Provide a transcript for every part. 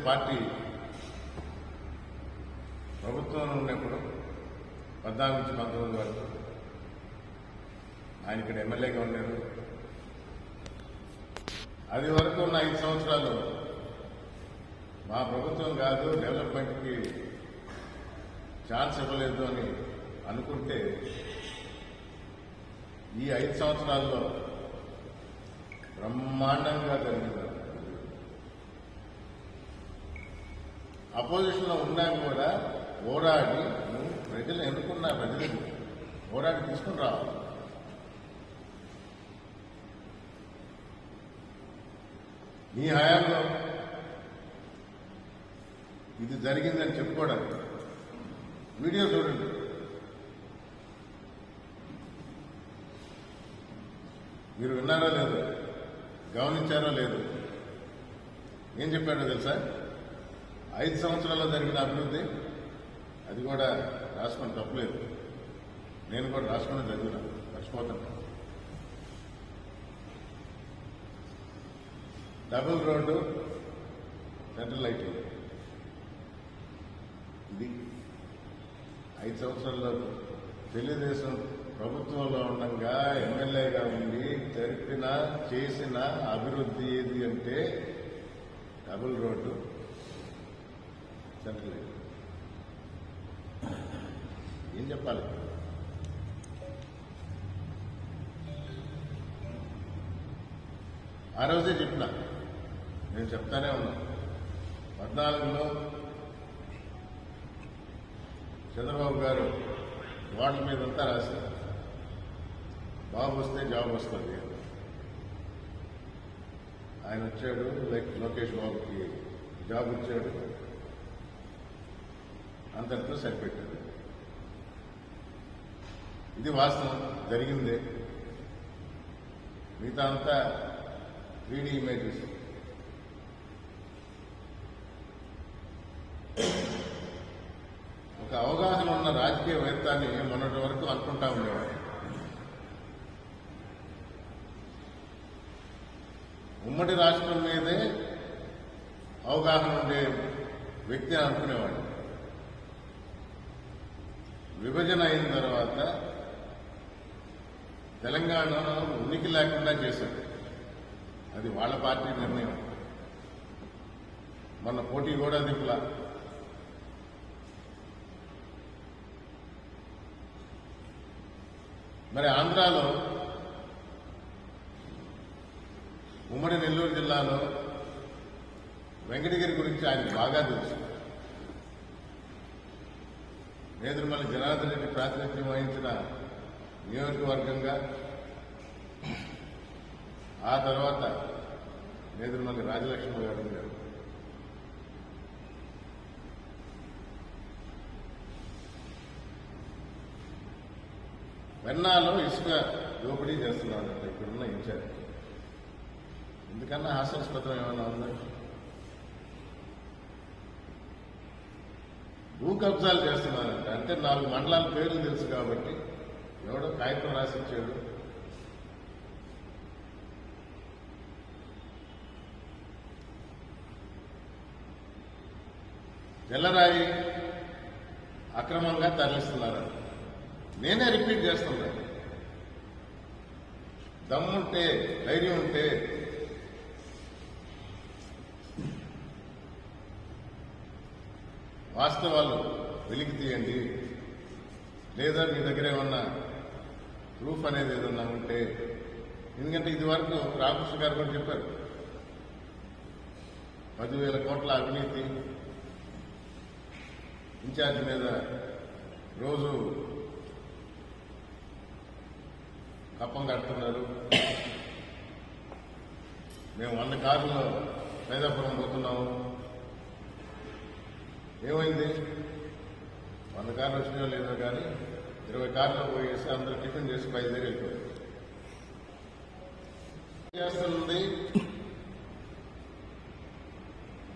Party ప్రభుత్వంలో ఉన్నప్పుడు 14 నుంచి 19 వరకు ఆయన ఇక్కడ ఎమ్మెల్యేగా ఉన్నారు. అది వరకు ఉన్న 5 సంవత్సరాలు మా ప్రభుత్వం కాదు, డెవలప్మెంట్కి ఛాన్స్ ఇవ్వలేదు అని అనుకుంటే ఈ 5 సంవత్సరాల్లో బ్రహ్మాండంగా జరిగింది. అపోజిషన్లో ఉన్నా కూడా పోరాడి ప్రజలు ఎన్నుకున్న ప్రజలు పోరాడి తీసుకుని రావాలి. మీ హయాంలో ఇది జరిగిందని చెప్పుకోవడానికి వీడియో చూడండి. మీరు విన్నారో లేదో, గమనించారో లేదు. ఏం చెప్పాడో తెలుసా? 5 సంవత్సరాల్లో జరిగిన అభివృద్ధి, అది కూడా రాసుకొని తప్పలేదు, నేను కూడా రాసుకొని చదివినా, మర్చిపోతాను. డబుల్ రోడ్డు, సెంట్రల్ లైటింగ్, ఇది 5 సంవత్సరాల్లో తెలుగుదేశం ప్రభుత్వంలో ఉండగా ఎమ్మెల్యేగా ఉండి జరిపిన చేసిన అభివృద్ధి ఏది అంటే డబుల్ రోడ్డు, సెంట్రల్ లైటింగ్. ఏం చెప్పాలి? ఆ రోజే చెప్పిన, నేను చెప్తానే ఉన్నా. 14లో చంద్రబాబు గారు వార్డుల మీదంతా రాశారు, బాబు వస్తే జాబ్ వస్తుంది. ఆయన వచ్చాడు, లోకేష్ బాబుకి జాబ్ ఇచ్చాడు, అంతటితో సరిపెట్టాడు. ఇది వాస్తవం, జరిగిందే. మిగతా అంతా 3D ఇమేజెస్. ఒక అవగాహన ఉన్న రాజకీయవేత్తని మొన్నటి వరకు అనుకుంటా ఉండేవాడు. ఉమ్మడి రాష్ట్రం మీదే అవగాహన ఉండే వ్యక్తి అనుకునేవాడు. విభజన అయిన తర్వాత తెలంగాణలో ఉనికి లేకుండా చేశాడు. అది వాళ్ళ పార్టీ నిర్ణయం. మొన్న పోటీ కూడా దింపులా. మరి ఆంధ్రాలో ఉమ్మడి నెల్లూరు జిల్లాలో వెంకటగిరి గురించి ఆయనకు బాగా తెలుసు. నేదురుమల్లి జనార్దన్ రెడ్డి ప్రాతినిధ్యం వహించిన నియోజకవర్గంగా, ఆ తర్వాత నేదురుమల్లి రాజలక్ష్మి గారు గారు వెన్నాలో ఇసుక దోపిడీ చేస్తున్నారంట ఇక్కడున్న ఇన్ఛార్జ్. ఎందుకన్నా హాస్యాస్పదం ఏమైనా ఉందా? భూ కబ్జాలు చేస్తున్నారంట. అంటే 4 మండలాల పేర్లు తెలుసు కాబట్టి ఎవడో కాగితం రాసిచ్చాడు. తెల్లరాయి అక్రమంగా తరలిస్తున్నారంట. నేనే రిపీట్ చేస్తున్నా, దమ్ముంటే, ధైర్యం ఉంటే వాస్తవాలు వెలికి తీయండి. లేదా మీ దగ్గర ఏమన్నా ప్రూఫ్ అనేది ఏదన్నా ఉంటే. ఎందుకంటే ఇది వరకు రామకృష్ణ గారు కూడా చెప్పారు, 10,000 కోట్ల అవినీతి, ఇన్ఛార్జ్ మీద రోజు కప్పం కడుతున్నారు. మేము 100 కార్లు వైదాపురం పోతున్నాము. ఏమైంది? 100 కార్లు వచ్చినాయో లేదో కానీ 20 కార్లు పోయేసి అందరూ టిఫిన్ చేసి బయలుదేరి వెళ్ళిపోయారు. చేస్తుంది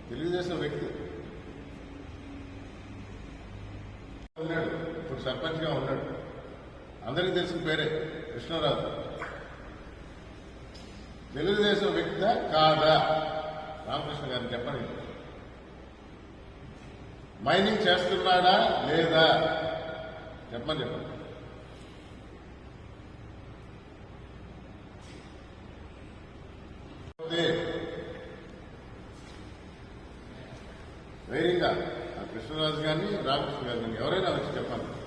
తెలుగుదేశం వ్యక్తి. ఉన్నాడు, ఇప్పుడు సర్పంచ్గా ఉన్నాడు. అందరికీ తెలిసిన పేరే కృష్ణరాజు. తెలుగుదేశం వ్యక్తిదా కాదా? రామకృష్ణ గారిని చెప్పండి. మైనింగ్ చేస్తున్నాడా లేదా చెప్పండి. ధైర్యంగా ఆ కృష్ణరాజు గారిని రామకృష్ణ గారు కానీ ఎవరైనా వచ్చి చెప్పండి.